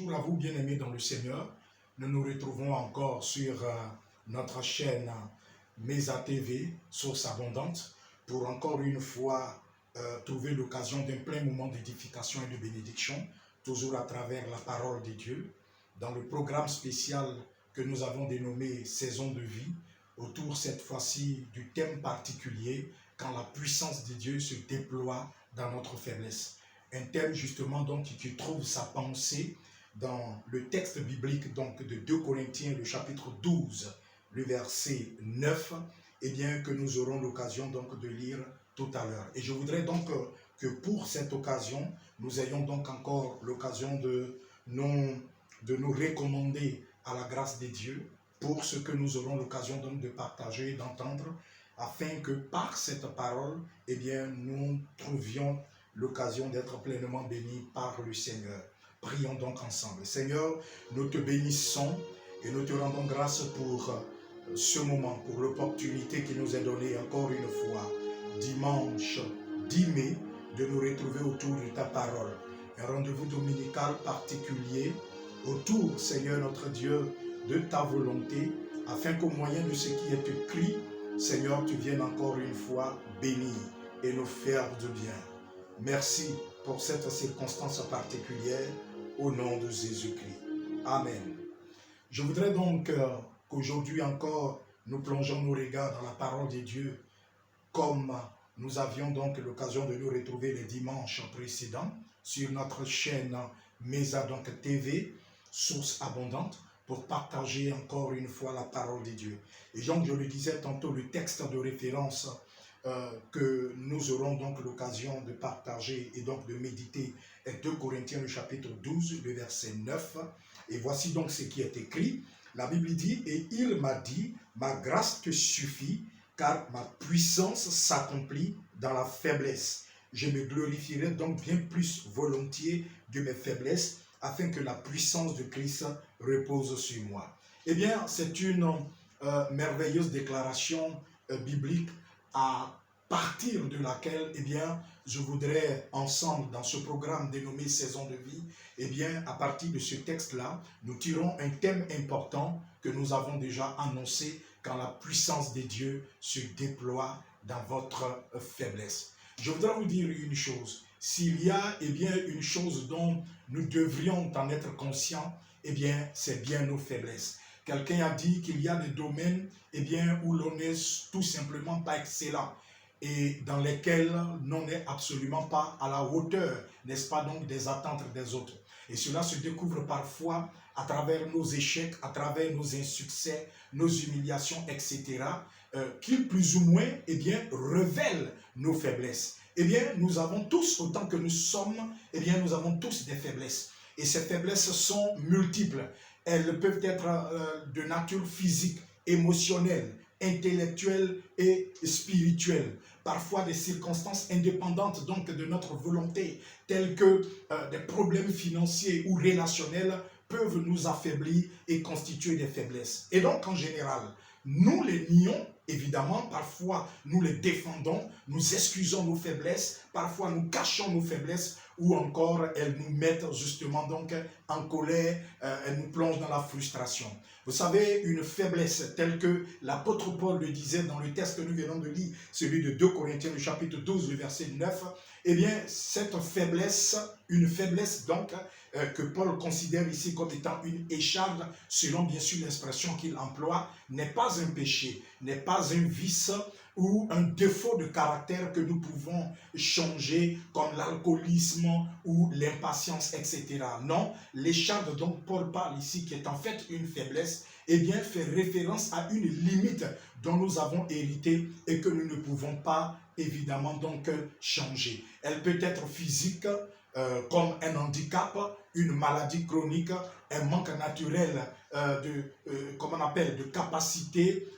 Bonjour à vous, bien-aimés dans le Seigneur. Nous nous retrouvons encore sur notre chaîne Mesa TV, Source Abondante, pour encore une fois trouver l'occasion d'un plein moment d'édification et de bénédiction, toujours à travers la parole de Dieu, dans le programme spécial que nous avons dénommé Saison de vie, autour cette fois-ci du thème particulier, quand la puissance de Dieu se déploie dans notre faiblesse. Un thème justement donc qui trouve sa pensée dans le texte biblique donc de 2 Corinthiens, le chapitre 12, le verset 9, et bien que nous aurons l'occasion donc de lire tout à l'heure. Et je voudrais donc que pour cette occasion, nous ayons donc encore l'occasion de nous recommander à la grâce de Dieu pour ce que nous aurons l'occasion donc de partager et d'entendre, afin que par cette parole, eh bien, nous trouvions l'occasion d'être pleinement bénis par le Seigneur. Prions donc ensemble. Seigneur, nous te bénissons et nous te rendons grâce pour ce moment, pour l'opportunité qui nous est donnée encore une fois, dimanche 10 mai, de nous retrouver autour de ta parole. Un rendez-vous dominical particulier autour, Seigneur notre Dieu, de ta volonté, afin qu'au moyen de ce qui est écrit, Seigneur, tu viennes encore une fois bénir et nous faire du bien. Merci pour cette circonstance particulière, au nom de Jésus-Christ. Amen. Je voudrais donc qu'aujourd'hui encore, nous plongeons nos regards dans la parole de Dieu, comme nous avions donc l'occasion de nous retrouver les dimanches précédents sur notre chaîne Mesa TV, Source Abondante, pour partager encore une fois la parole de Dieu. Et donc, je le disais tantôt, le texte de référence que nous aurons donc l'occasion de partager et donc de méditer est 2 Corinthiens, le chapitre 12, le verset 9. Et voici donc ce qui est écrit. La Bible dit, « Et il m'a dit, ma grâce te suffit, car ma puissance s'accomplit dans la faiblesse. Je me glorifierai donc bien plus volontiers de mes faiblesses, afin que la puissance de Christ repose sur moi. » Eh bien, c'est une merveilleuse déclaration biblique à partir de laquelle, eh bien, je voudrais ensemble, dans ce programme dénommé Saison de vie, eh bien, à partir de ce texte-là, nous tirons un thème important que nous avons déjà annoncé quand la puissance de Dieu se déploie dans votre faiblesse. Je voudrais vous dire une chose. S'il y a, eh bien, une chose dont nous devrions en être conscients, eh bien, c'est bien nos faiblesses. Quelqu'un a dit qu'il y a des domaines, eh bien, où l'on n'est tout simplement pas excellent et dans lesquels l'on n'est absolument pas à la hauteur, n'est-ce pas, donc des attentes des autres. Et cela se découvre parfois à travers nos échecs, à travers nos insuccès, nos humiliations, etc., qui plus ou moins, eh bien, révèlent nos faiblesses. Eh bien, nous avons tous, autant que nous sommes, eh bien, nous avons tous des faiblesses. Et ces faiblesses sont multiples. Elles peuvent être de nature physique, émotionnelle, intellectuelle et spirituelle. Parfois des circonstances indépendantes donc de notre volonté, telles que des problèmes financiers ou relationnels, peuvent nous affaiblir et constituer des faiblesses. Et donc en général, nous les nions, évidemment, parfois nous les défendons, nous excusons nos faiblesses, parfois nous cachons nos faiblesses, ou encore elles nous mettent justement donc en colère, elles nous plongent dans la frustration. Vous savez, une faiblesse telle que l'apôtre Paul le disait dans le texte que nous venons de lire, celui de 2 Corinthiens, le chapitre 12, le verset 9, eh bien, cette faiblesse, une faiblesse donc, que Paul considère ici comme étant une écharde, selon bien sûr l'expression qu'il emploie, n'est pas un péché, n'est pas un vice ou un défaut de caractère que nous pouvons changer, comme l'alcoolisme ou l'impatience, etc. Non, l'écharde dont Paul parle ici, qui est en fait une faiblesse, eh bien, fait référence à une limite dont nous avons hérité et que nous ne pouvons pas, évidemment, donc changer. Elle peut être physique, comme un handicap, une maladie chronique, un manque naturel comment on appelle, de capacité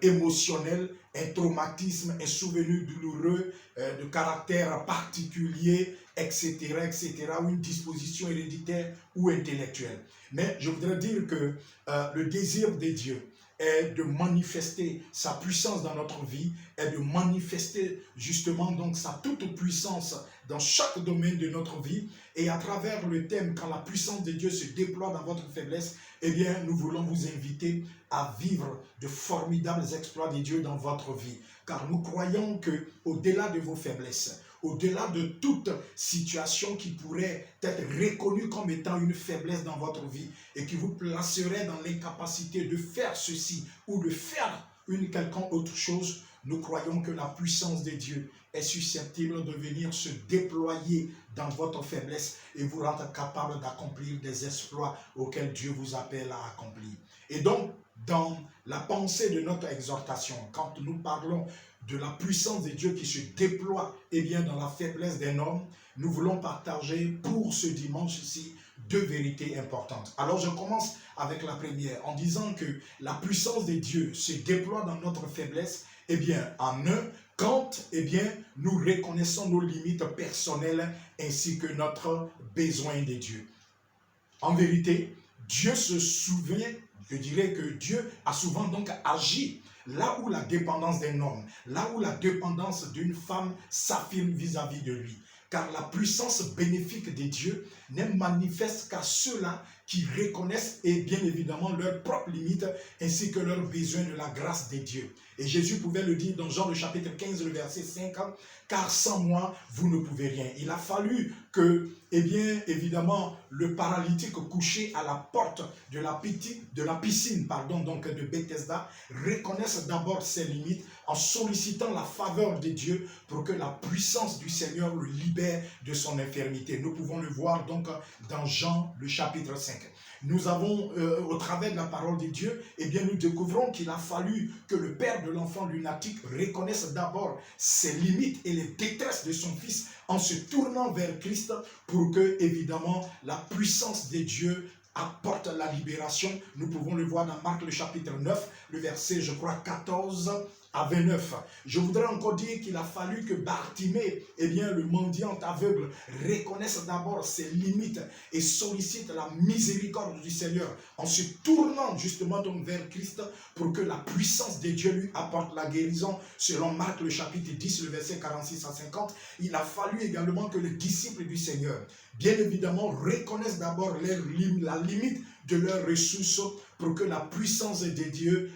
émotionnelle, un traumatisme, un souvenir douloureux de caractère particulier, etc., etc., ou une disposition héréditaire ou intellectuelle. Mais je voudrais dire que le désir de Dieu, est de manifester sa puissance dans notre vie, est de manifester justement donc sa toute puissance dans chaque domaine de notre vie. Et à travers le thème, quand la puissance de Dieu se déploie dans votre faiblesse, eh bien, nous voulons vous inviter à vivre de formidables exploits de Dieu dans votre vie. Car nous croyons que au-delà de vos faiblesses, au-delà de toute situation qui pourrait être reconnue comme étant une faiblesse dans votre vie et qui vous placerait dans l'incapacité de faire ceci ou de faire une quelconque autre chose, nous croyons que la puissance de Dieu est susceptible de venir se déployer dans votre faiblesse et vous rendre capable d'accomplir des exploits auxquels Dieu vous appelle à accomplir. Et donc, dans la pensée de notre exhortation, quand nous parlons de la puissance de Dieu qui se déploie dans la faiblesse d'un homme, nous voulons partager pour ce dimanche-ci 2 vérités importantes. Alors je commence avec la première en disant que la puissance de Dieu se déploie dans notre faiblesse en un, quand nous reconnaissons nos limites personnelles ainsi que notre besoin de Dieu. En vérité, Dieu se souvient, je dirais que Dieu a souvent donc agi là où la dépendance d'un homme, là où la dépendance d'une femme s'affirme vis-à-vis de lui. Car la puissance bénéfique de Dieu n'est manifeste qu'à ceux-là qui reconnaissent bien évidemment leurs propres limites ainsi que leurs besoins de la grâce de Dieu. Et Jésus pouvait le dire dans Jean le chapitre 15, le verset 5, « Car sans moi, vous ne pouvez rien. » Il a fallu que, évidemment, le paralytique couché à la porte de la piscine de Bethesda reconnaisse d'abord ses limites en sollicitant la faveur de Dieu pour que la puissance du Seigneur le libère de son infirmité. Nous pouvons le voir donc dans Jean le chapitre 5. Nous avons, au travers de la parole de Dieu, nous découvrons qu'il a fallu que le père de l'enfant lunatique reconnaisse d'abord ses limites et les détresses de son fils en se tournant vers Christ pour que, évidemment, la puissance de Dieu apporte la libération. Nous pouvons le voir dans Marc le chapitre 9, le verset, je crois, 14 à 29. Je voudrais encore dire qu'il a fallu que Bartimée, le mendiant aveugle, reconnaisse d'abord ses limites et sollicite la miséricorde du Seigneur en se tournant justement donc vers Christ pour que la puissance de Dieu lui apporte la guérison. Selon Marc le chapitre 10, le verset 46 à 50, il a fallu également que les disciples du Seigneur, bien évidemment, reconnaissent d'abord la limite de leurs ressources pour que la puissance de Dieu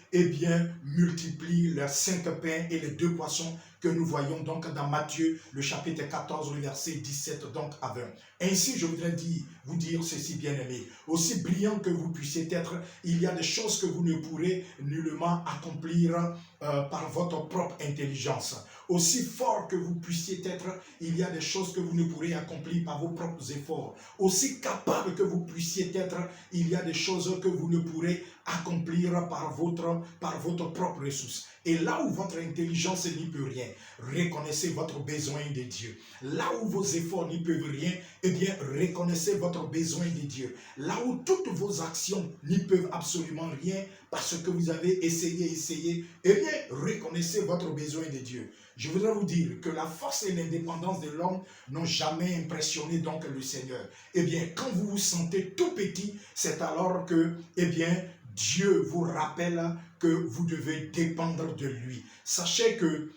multiplie leurs 5 pains et les 2 poissons que nous voyons donc dans Matthieu, le chapitre 14, le verset 17 donc à 20. Ainsi, je voudrais vous dire ceci, bien-aimés. Aussi brillant que vous puissiez être, il y a des choses que vous ne pourrez nullement accomplir par votre propre intelligence. Aussi fort que vous puissiez être, il y a des choses que vous ne pourrez accomplir par vos propres efforts. Aussi capable que vous puissiez être, il y a des choses que vous ne pourrez accomplir par votre propre ressource. Et là où votre intelligence n'y peut rien, reconnaissez votre besoin de Dieu. Là où vos efforts n'y peuvent rien, reconnaissez votre besoin de Dieu. Là où toutes vos actions n'y peuvent absolument rien, parce que vous avez essayé, reconnaissez votre besoin de Dieu. Je voudrais vous dire que la force et l'indépendance de l'homme n'ont jamais impressionné donc le Seigneur. Quand vous vous sentez tout petit, c'est alors que, Dieu vous rappelle que vous devez dépendre de lui. Sachez que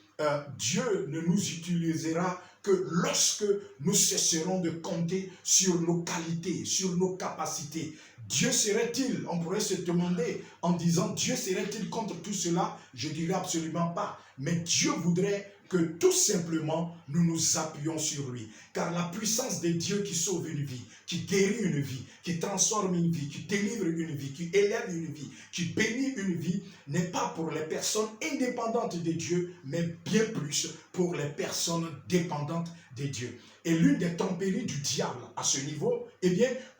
Dieu ne nous utilisera que lorsque nous cesserons de compter sur nos qualités, sur nos capacités. Dieu serait-il, on pourrait se demander en disant, Dieu serait-il contre tout cela? Je dirais absolument pas. Mais Dieu voudrait que tout simplement nous nous appuyons sur lui. Car la puissance de Dieu qui sauve une vie, qui guérit une vie, qui transforme une vie, qui délivre une vie, qui élève une vie, qui bénit une vie, n'est pas pour les personnes indépendantes de Dieu, mais bien plus pour les personnes dépendantes de Dieu. Et l'une des tromperies du diable à ce niveau,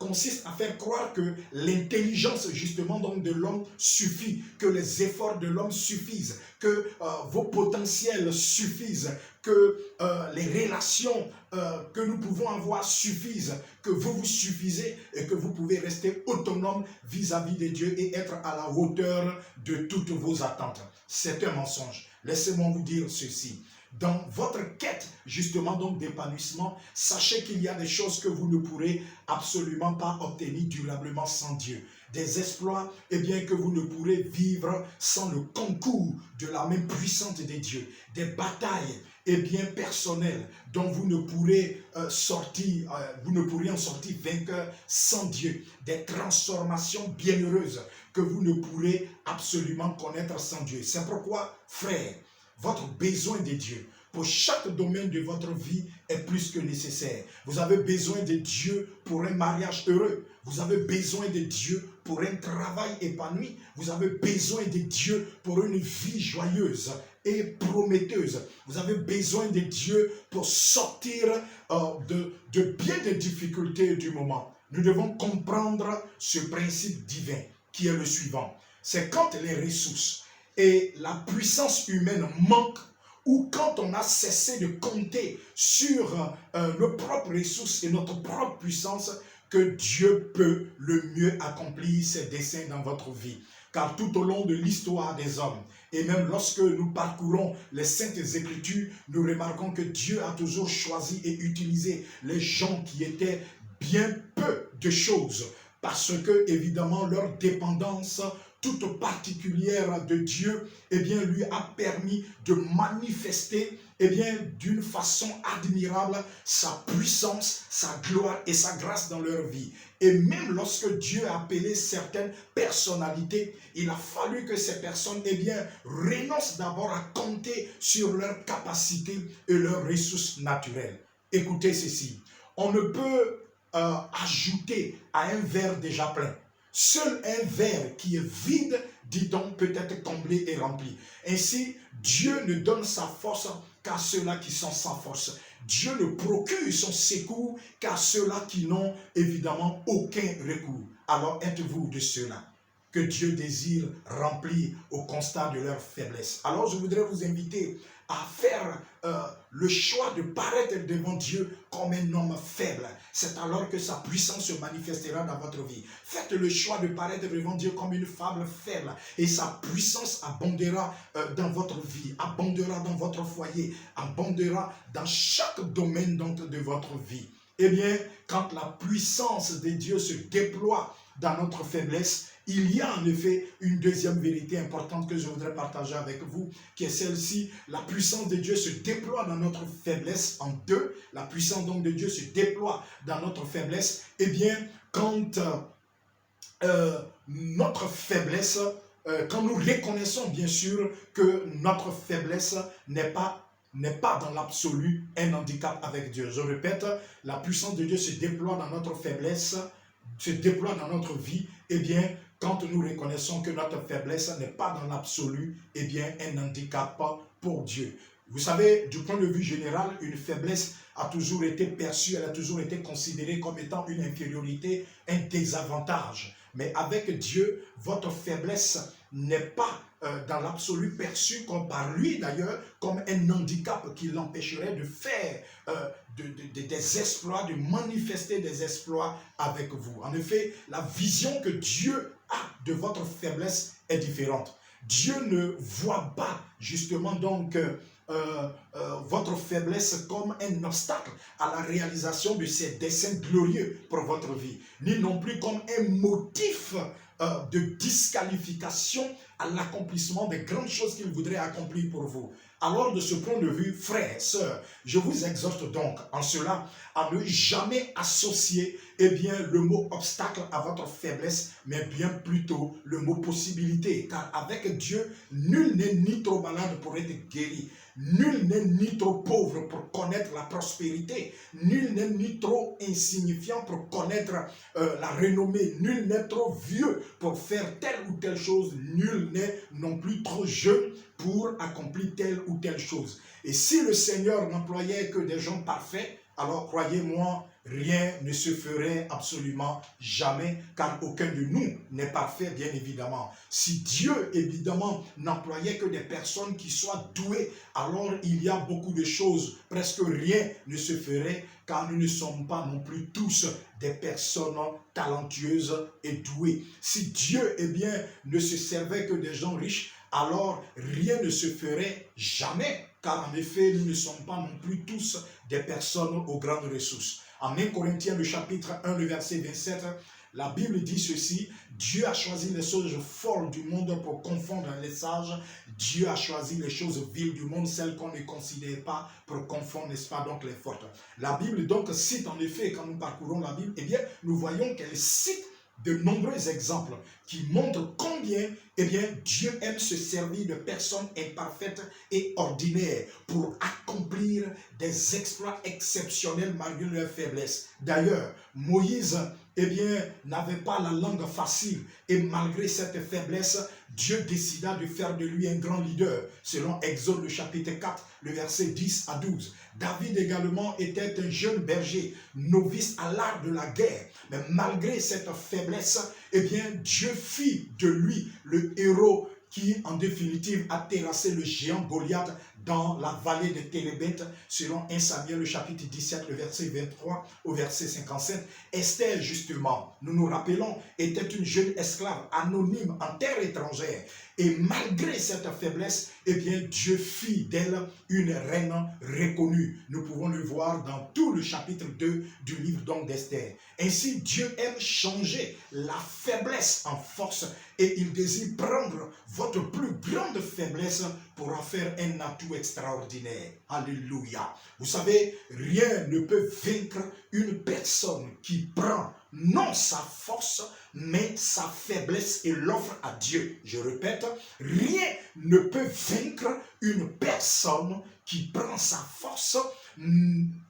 consiste à faire croire que l'intelligence justement donc de l'homme suffit, que les efforts de l'homme suffisent, que vos potentiels suffisent, que les relations que nous pouvons avoir suffisent, que vous vous suffisez et que vous pouvez rester autonome vis-à-vis de Dieu et être à la hauteur de toutes vos attentes. C'est un mensonge. Laissez-moi vous dire ceci. dans votre quête justement donc d'épanouissement, sachez qu'il y a des choses que vous ne pourrez absolument pas obtenir durablement sans Dieu. Des exploits, eh bien, que vous ne pourrez vivre sans le concours de la main puissante de Dieu. Des batailles, eh bien, personnelles dont vous ne pourrez vous ne pourrez en sortir vainqueur sans Dieu. Des transformations bienheureuses que vous ne pourrez absolument connaître sans Dieu. C'est pourquoi, frère, votre besoin de Dieu pour chaque domaine de votre vie est plus que nécessaire. Vous avez besoin de Dieu pour un mariage heureux. Vous avez besoin de Dieu pour un travail épanoui. Vous avez besoin de Dieu pour une vie joyeuse et prometteuse. Vous avez besoin de Dieu pour sortir de bien des difficultés du moment. Nous devons comprendre ce principe divin qui est le suivant. C'est quand les ressources et la puissance humaine manquent, ou quand on a cessé de compter sur nos propres ressources et notre propre puissance, que Dieu peut le mieux accomplir ses desseins dans votre vie. Car tout au long de l'histoire des hommes, et même lorsque nous parcourons les Saintes Écritures, nous remarquons que Dieu a toujours choisi et utilisé les gens qui étaient bien peu de choses, parce que, évidemment, leur dépendance toute particulière de Dieu, eh bien, lui a permis de manifester, eh bien, d'une façon admirable sa puissance, sa gloire et sa grâce dans leur vie. Et même lorsque Dieu a appelé certaines personnalités, il a fallu que ces personnes, eh bien, renoncent d'abord à compter sur leurs capacités et leurs ressources naturelles. Écoutez ceci, on ne peut ajouter à un verre déjà plein. Seul un verre qui est vide, dit-on, peut être comblé et rempli. Ainsi, Dieu ne donne sa force qu'à ceux-là qui sont sans force. Dieu ne procure son secours qu'à ceux-là qui n'ont évidemment aucun recours. Alors êtes-vous de ceux-là que Dieu désire remplir au constat de leur faiblesse? Alors je voudrais vous inviter à faire le choix de paraître devant Dieu comme un homme faible. C'est alors que sa puissance se manifestera dans votre vie. Faites le choix de paraître devant Dieu comme une femme faible et sa puissance abondera dans votre vie, abondera dans votre foyer, abondera dans chaque domaine donc de votre vie. Eh bien, quand la puissance de Dieu se déploie dans notre faiblesse, il y a en effet une deuxième vérité importante que je voudrais partager avec vous, qui est celle-ci. La puissance de Dieu se déploie dans notre faiblesse en deux. La puissance donc de Dieu se déploie dans notre faiblesse. Eh bien, quand notre faiblesse, quand nous reconnaissons bien sûr que notre faiblesse n'est pas dans l'absolu un handicap avec Dieu. Je répète, la puissance de Dieu se déploie dans notre faiblesse, se déploie dans notre vie, eh bien, quand nous reconnaissons que notre faiblesse n'est pas dans l'absolu, eh bien, un handicap pour Dieu. Vous savez, du point de vue général, une faiblesse a toujours été perçue, elle a toujours été considérée comme étant une infériorité, un désavantage. Mais avec Dieu, votre faiblesse n'est pas dans l'absolu perçue comme par lui d'ailleurs, comme un handicap qui l'empêcherait de faire des exploits, de manifester des exploits avec vous. En effet, la vision que Dieu a de votre faiblesse est différente. Dieu ne voit pas justement donc votre faiblesse comme un obstacle à la réalisation de ses desseins glorieux pour votre vie, ni non plus comme un motif de disqualification à l'accomplissement des grandes choses qu'il voudrait accomplir pour vous. Alors de ce point de vue, frères, sœurs, je vous exhorte donc en cela à ne jamais associer le mot obstacle à votre faiblesse, mais bien plutôt le mot possibilité. Car avec Dieu, nul n'est ni trop malade pour être guéri, nul n'est ni trop pauvre pour connaître la prospérité, nul n'est ni trop insignifiant pour connaître la renommée, nul n'est trop vieux pour faire telle ou telle chose, nul n'est non plus trop jeune pour accomplir telle ou telle chose. Et si le Seigneur n'employait que des gens parfaits, alors croyez-moi, rien ne se ferait absolument jamais, car aucun de nous n'est parfait, bien évidemment. Si Dieu, évidemment, n'employait que des personnes qui soient douées, alors il y a beaucoup de choses, presque rien ne se ferait, car nous ne sommes pas non plus tous des personnes talentueuses et douées. Si Dieu, ne se servait que des gens riches, alors rien ne se ferait jamais. car en effet, nous ne sommes pas non plus tous des personnes aux grandes ressources. En 1 Corinthiens, le chapitre 1, le verset 27, la Bible dit ceci: Dieu a choisi les choses folles du monde pour confondre les sages. Dieu a choisi les choses viles du monde, celles qu'on ne considère pas, pour confondre, n'est-ce pas, donc les fortes. La Bible donc cite en effet, quand nous parcourons la Bible, eh bien, nous voyons qu'elle cite de nombreux exemples qui montrent combien Dieu aime se servir de personnes imparfaites et ordinaires pour accomplir des exploits exceptionnels malgré leur faiblesse. D'ailleurs, Moïse n'avait pas la langue facile et malgré cette faiblesse, Dieu décida de faire de lui un grand leader, selon Exode le chapitre 4, le verset 10 à 12. David également était un jeune berger, novice à l'art de la guerre. Mais malgré cette faiblesse, Dieu fit de lui le héros qui, en définitive, a terrassé le géant Goliath dans la vallée de Télébeth, selon 1 Samuel, le chapitre 17, le verset 23 au verset 57. Esther, justement, nous nous rappelons, était une jeune esclave anonyme en terre étrangère. Et malgré cette faiblesse, Dieu fit d'elle une reine reconnue. Nous pouvons le voir dans tout le chapitre 2 du livre d'Esther. Ainsi, Dieu aime changer la faiblesse en force et il désire prendre votre plus grande faiblesse pour en faire un atout extraordinaire. Alléluia. Vous savez, rien ne peut vaincre une personne qui prend non sa force, mais sa faiblesse et l'offre à Dieu. Je répète, rien ne peut vaincre une personne qui prend sa force,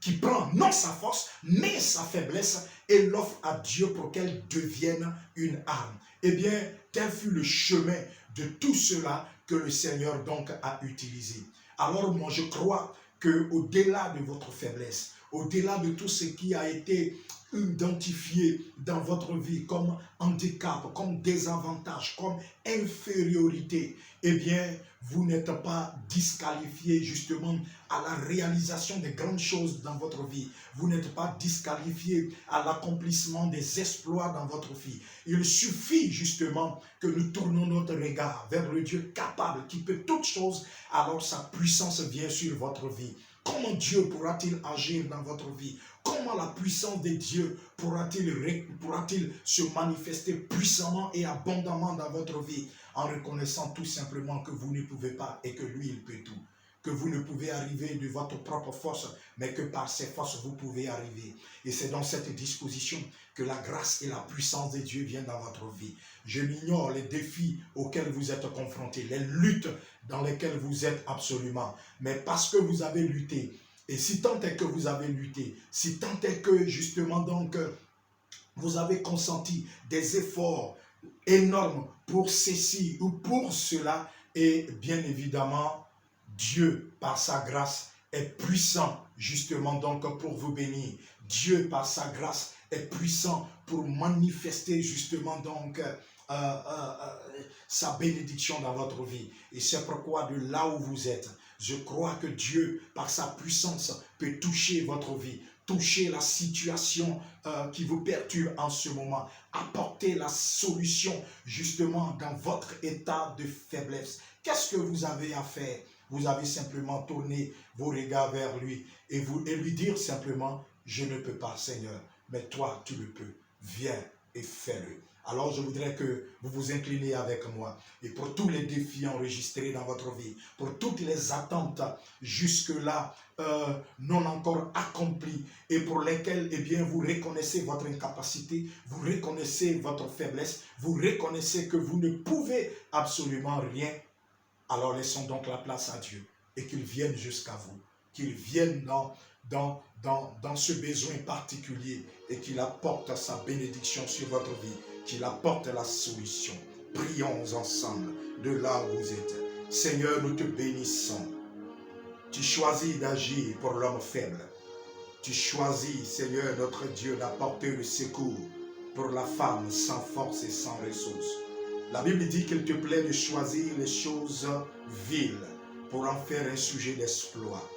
qui prend non sa force, mais sa faiblesse et l'offre à Dieu pour qu'elle devienne une arme. Tel fut le chemin de tout cela que le Seigneur donc a utilisé. Alors moi je crois que au-delà de votre faiblesse, au-delà de tout ce qui a été identifié dans votre vie comme handicap, comme désavantage, comme infériorité, vous n'êtes pas disqualifié justement à la réalisation des grandes choses dans votre vie. Vous n'êtes pas disqualifié à l'accomplissement des exploits dans votre vie. Il suffit justement que nous tournons notre regard vers le Dieu capable qui peut toutes choses, alors sa puissance vient sur votre vie. Comment Dieu pourra-t-il agir dans votre vie? Comment la puissance de Dieu pourra-t-il se manifester puissamment et abondamment dans votre vie? En reconnaissant tout simplement que vous ne pouvez pas et que lui, il peut tout. Que vous ne pouvez arriver de votre propre force, mais que par ses forces, vous pouvez arriver. Et c'est dans cette disposition que la grâce et la puissance de Dieu viennent dans votre vie. Je l'ignore les défis auxquels vous êtes confrontés, les luttes dans lesquelles vous êtes absolument. Mais parce que vous avez lutté, et si tant est que vous avez lutté, si tant est que justement donc vous avez consenti des efforts énormes pour ceci ou pour cela, et bien évidemment, Dieu, par sa grâce, est puissant justement donc pour vous bénir. Dieu, par sa grâce, est puissant pour manifester justement donc sa bénédiction dans votre vie. Et c'est pourquoi de là où vous êtes, je crois que Dieu, par sa puissance, peut toucher votre vie, toucher la situation qui vous perturbe en ce moment, apporter la solution justement dans votre état de faiblesse. Qu'est-ce que vous avez à faire? Vous avez simplement tourné vos regards vers lui et lui dire simplement, je ne peux pas, Seigneur, mais toi, tu le peux. Viens et fais-le. Alors, je voudrais que vous vous incliniez avec moi. Et pour tous les défis enregistrés dans votre vie, pour toutes les attentes jusque-là non encore accomplies et pour lesquelles vous reconnaissez votre incapacité, vous reconnaissez votre faiblesse, vous reconnaissez que vous ne pouvez absolument rien. Alors laissons donc la place à Dieu et qu'il vienne jusqu'à vous, qu'il vienne dans ce besoin particulier et qu'il apporte sa bénédiction sur votre vie, qu'il apporte la solution. Prions ensemble de là où vous êtes. Seigneur, nous te bénissons. Tu choisis d'agir pour l'homme faible. Tu choisis, Seigneur, notre Dieu, d'apporter le secours pour la femme sans force et sans ressources. La Bible dit qu'il te plaît de choisir les choses viles pour en faire un sujet d'exploit.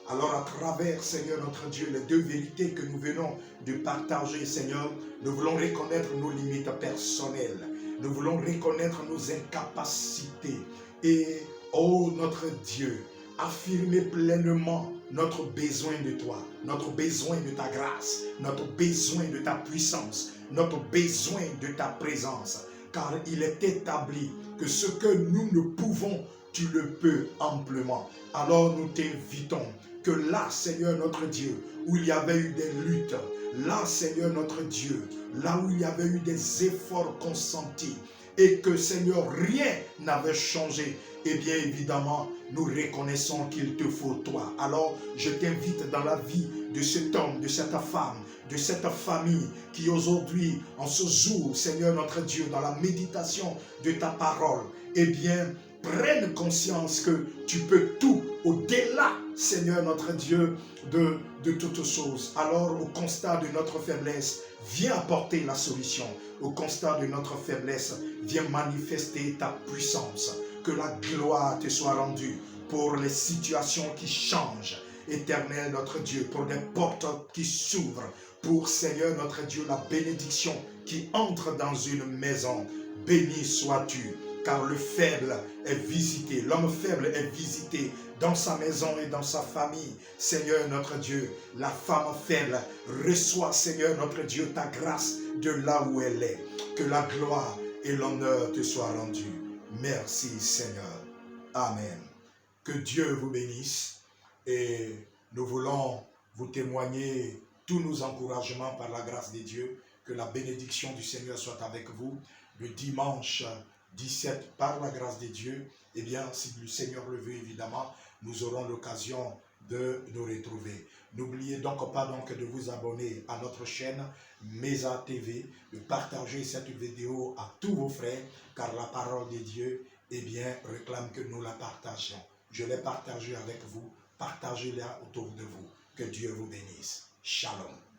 Alors à travers, Seigneur notre Dieu, les deux vérités que nous venons de partager, Seigneur, nous voulons reconnaître nos limites personnelles. Nous voulons reconnaître nos incapacités. Et, oh notre Dieu, affirmer pleinement notre besoin de toi, notre besoin de ta grâce, notre besoin de ta puissance, notre besoin de ta présence. Car il est établi que ce que nous ne pouvons, tu le peux amplement. Alors nous t'invitons que là, Seigneur notre Dieu, où il y avait eu des luttes, là, Seigneur notre Dieu, là où il y avait eu des efforts consentis, et que, Seigneur, rien n'avait changé, eh bien, évidemment, nous reconnaissons qu'il te faut toi. Alors, je t'invite dans la vie de cet homme, de cette femme, de cette famille qui aujourd'hui, en ce jour, Seigneur notre Dieu, dans la méditation de ta parole, eh bien, prennent conscience que tu peux tout au-delà, Seigneur notre Dieu, de toutes choses. Alors, au constat de notre faiblesse, viens apporter la solution. Au constat de notre faiblesse, viens manifester ta puissance. Que la gloire te soit rendue pour les situations qui changent. Éternel notre Dieu, pour des portes qui s'ouvrent. Pour, Seigneur notre Dieu, la bénédiction qui entre dans une maison. Béni sois-tu, car le faible est visité, l'homme faible est visité dans sa maison et dans sa famille. Seigneur notre Dieu, la femme faible reçoit, Seigneur notre Dieu, ta grâce de là où elle est. Que la gloire et l'honneur te soient rendus. Merci Seigneur. Amen. Que Dieu vous bénisse et nous voulons vous témoigner tous nos encouragements par la grâce de Dieu. Que la bénédiction du Seigneur soit avec vous. Le dimanche 17, par la grâce de Dieu, eh bien, si le Seigneur le veut, évidemment, nous aurons l'occasion de nous retrouver. N'oubliez donc pas de vous abonner à notre chaîne Mesa TV, de partager cette vidéo à tous vos frères, car la parole de Dieu, eh bien, réclame que nous la partagions. Je l'ai partagée avec vous, partagez-la autour de vous. Que Dieu vous bénisse. Shalom.